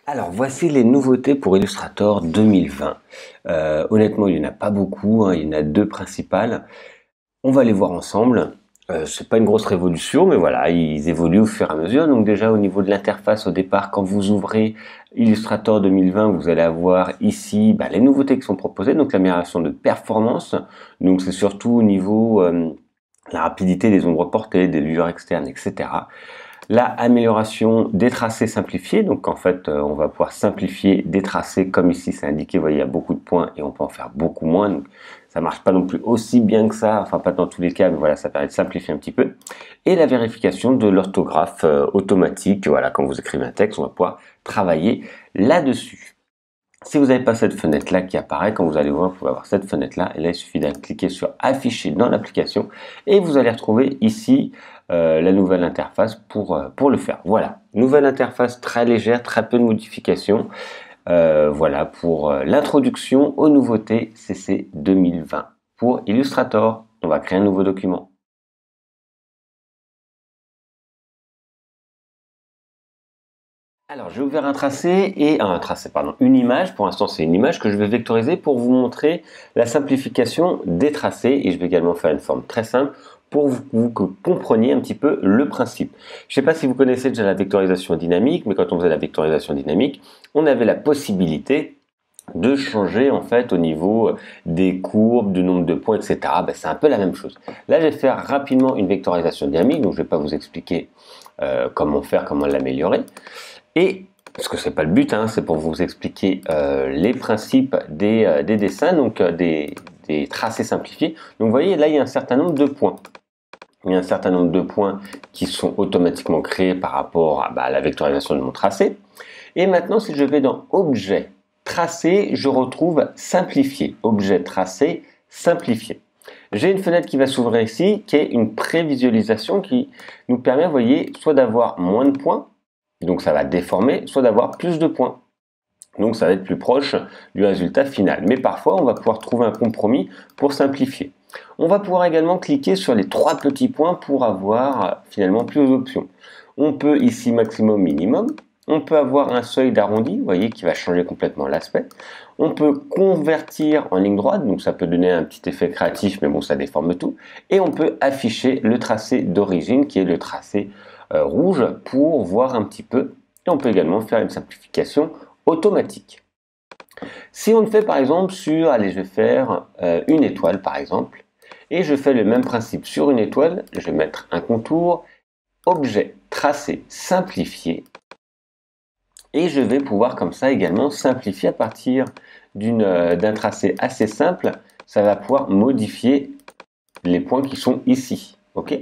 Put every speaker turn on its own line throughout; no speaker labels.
Alors voici les nouveautés pour Illustrator 2020. Honnêtement, il n'y en a pas beaucoup, hein, il y en a deux principales. On va les voir ensemble. C'est pas une grosse révolution, mais voilà, ils évoluent au fur et à mesure. Donc déjà au niveau de l'interface au départ, quand vous ouvrez Illustrator 2020, vous allez avoir ici les nouveautés qui sont proposées. Donc l'amélioration de performance. Donc c'est surtout au niveau la rapidité des ombres portées, des lueurs externes, etc. La amélioration des tracés simplifiés, donc en fait on va pouvoir simplifier des tracés comme ici c'est indiqué, vous voyez il y a beaucoup de points et on peut en faire beaucoup moins, donc ça marche pas non plus aussi bien que ça, enfin pas dans tous les cas, mais voilà ça permet de simplifier un petit peu. Et la vérification de l'orthographe automatique, voilà quand vous écrivez un texte on va pouvoir travailler là-dessus. Si vous n'avez pas cette fenêtre là qui apparaît, quand vous allez voir, vous pouvez avoir cette fenêtre là, et là il suffit de cliquer sur afficher dans l'application et vous allez retrouver ici la nouvelle interface pour le faire. Voilà, nouvelle interface très légère, très peu de modifications. Voilà pour l'introduction aux nouveautés CC 2020. Pour Illustrator, on va créer un nouveau document. Alors, j'ai ouvert un tracé et une image. Pour l'instant, c'est une image que je vais vectoriser pour vous montrer la simplification des tracés. Et je vais également faire une forme très simple pour que vous compreniez un petit peu le principe. Je ne sais pas si vous connaissez déjà la vectorisation dynamique, mais quand on faisait la vectorisation dynamique, on avait la possibilité de changer en fait au niveau des courbes, du nombre de points, etc. C'est un peu la même chose. Là, je vais faire rapidement une vectorisation dynamique, donc je ne vais pas vous expliquer comment faire, comment l'améliorer. Et, parce que c'est pas le but, hein, c'est pour vous expliquer les principes des dessins, donc des tracés simplifiés. Donc vous voyez, là il y a un certain nombre de points. Il y a un certain nombre de points qui sont automatiquement créés par rapport à la vectorisation de mon tracé. Et maintenant, si je vais dans Objet, Tracé, je retrouve Simplifié. Objet, Tracé, Simplifié. J'ai une fenêtre qui va s'ouvrir ici, qui est une prévisualisation qui nous permet, vous voyez, soit d'avoir moins de points, donc ça va déformer, soit d'avoir plus de points. Donc ça va être plus proche du résultat final. Mais parfois, on va pouvoir trouver un compromis pour simplifier. On va pouvoir également cliquer sur les trois petits points pour avoir finalement plus d'options. On peut ici maximum, minimum. On peut avoir un seuil d'arrondi, vous voyez, qui va changer complètement l'aspect. On peut convertir en ligne droite, donc ça peut donner un petit effet créatif, mais bon, ça déforme tout. Et on peut afficher le tracé d'origine, qui est le tracé rouge, pour voir un petit peu. Et on peut également faire une simplification automatique. Si on le fait par exemple sur, allez, je vais faire une étoile par exemple, et je fais le même principe sur une étoile, je vais mettre un contour, objet, tracé, simplifié, et je vais pouvoir comme ça également simplifier à partir d'un tracé assez simple, ça va pouvoir modifier les points qui sont ici, ok?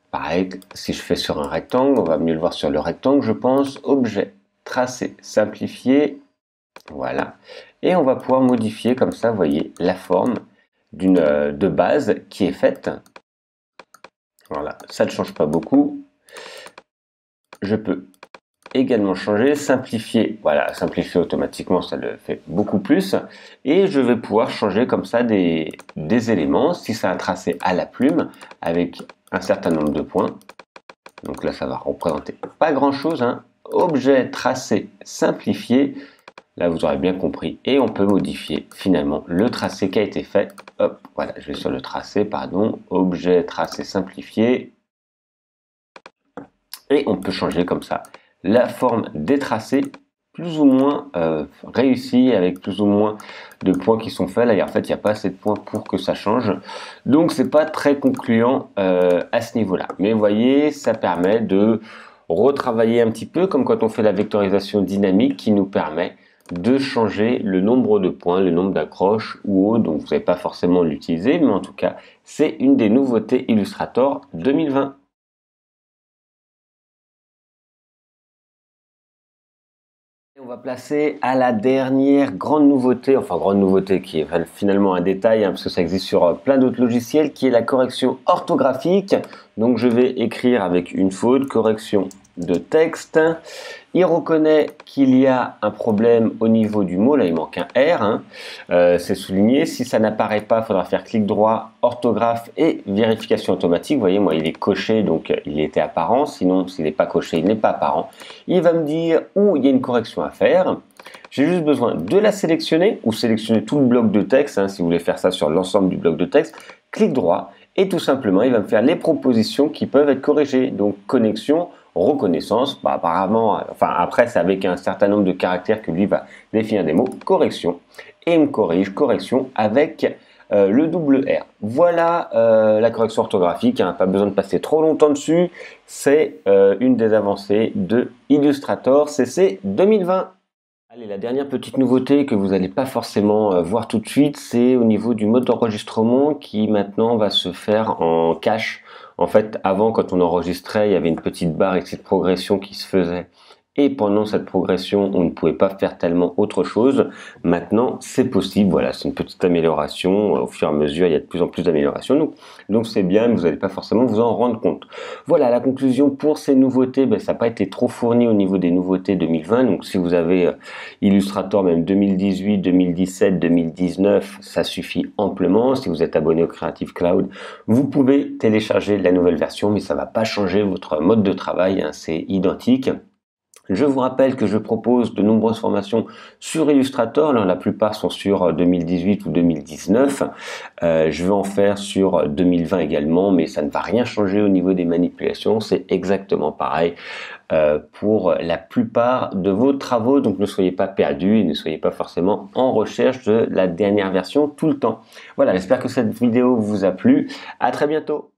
Pareil, si je fais sur un rectangle, on va mieux le voir sur le rectangle, je pense, objet, tracé, simplifié, voilà. Et on va pouvoir modifier comme ça, vous voyez, la forme de base qui est faite. Voilà, ça ne change pas beaucoup. Je peux également changer, simplifier, voilà, simplifier automatiquement, ça le fait beaucoup plus. Et je vais pouvoir changer comme ça des éléments, si c'est un tracé à la plume, avec un certain nombre de points. Donc là, ça va représenter pas grand-chose, hein. Objet, tracé, simplifié. Là, vous aurez bien compris. Et on peut modifier finalement le tracé qui a été fait. Hop, voilà, je vais sur le tracé, pardon. Objet, tracé, simplifié. Et on peut changer comme ça la forme des tracés plus ou moins réussi, avec plus ou moins de points qui sont faits. Là, en fait, il n'y a pas assez de points pour que ça change. Donc, c'est pas très concluant à ce niveau-là. Mais vous voyez, ça permet de retravailler un petit peu, comme quand on fait la vectorisation dynamique qui nous permet de changer le nombre de points, le nombre d'accroches ou autre. Donc, vous n'avez pas forcément l'utiliser, mais en tout cas, c'est une des nouveautés Illustrator 2020. On va placer à la dernière grande nouveauté, enfin grande nouveauté qui est finalement un détail, hein, parce que ça existe sur plein d'autres logiciels, qui est la correction orthographique. Donc je vais écrire avec une faute, correction de texte. Il reconnaît qu'il y a un problème au niveau du mot, là il manque un R, hein. C'est souligné. Si ça n'apparaît pas, il faudra faire clic droit, orthographe et vérification automatique. Vous voyez, moi il est coché, donc il était apparent, sinon s'il n'est pas coché, il n'est pas apparent. Il va me dire où il y a une correction à faire. J'ai juste besoin de la sélectionner ou sélectionner tout le bloc de texte, hein, si vous voulez faire ça sur l'ensemble du bloc de texte. Clic droit et tout simplement il va me faire les propositions qui peuvent être corrigées. Donc connexion, reconnaissance, apparemment, enfin après c'est avec un certain nombre de caractères que lui va définir des mots, correction, et il me corrige, correction avec le double R. Voilà la correction orthographique, hein, pas besoin de passer trop longtemps dessus, c'est une des avancées de Illustrator CC 2020. Allez, la dernière petite nouveauté que vous n'allez pas forcément voir tout de suite, c'est au niveau du mode d'enregistrement qui maintenant va se faire en cache. En fait, avant, quand on enregistrait, il y avait une petite barre ici de progression qui se faisait. Et pendant cette progression, on ne pouvait pas faire tellement autre chose. Maintenant, c'est possible. Voilà, c'est une petite amélioration. Au fur et à mesure, il y a de plus en plus d'améliorations. Donc c'est bien, mais vous n'allez pas forcément vous en rendre compte. Voilà, la conclusion pour ces nouveautés, ça n'a pas été trop fourni au niveau des nouveautés 2020. Donc si vous avez Illustrator, même 2018, 2017, 2019, ça suffit amplement. Si vous êtes abonné au Creative Cloud, vous pouvez télécharger la nouvelle version, mais ça ne va pas changer votre mode de travail, hein, c'est identique. Je vous rappelle que je propose de nombreuses formations sur Illustrator. Alors, la plupart sont sur 2018 ou 2019. Je vais en faire sur 2020 également, mais ça ne va rien changer au niveau des manipulations. C'est exactement pareil pour la plupart de vos travaux. Donc, ne soyez pas perdus et ne soyez pas forcément en recherche de la dernière version tout le temps. Voilà, j'espère que cette vidéo vous a plu. À très bientôt.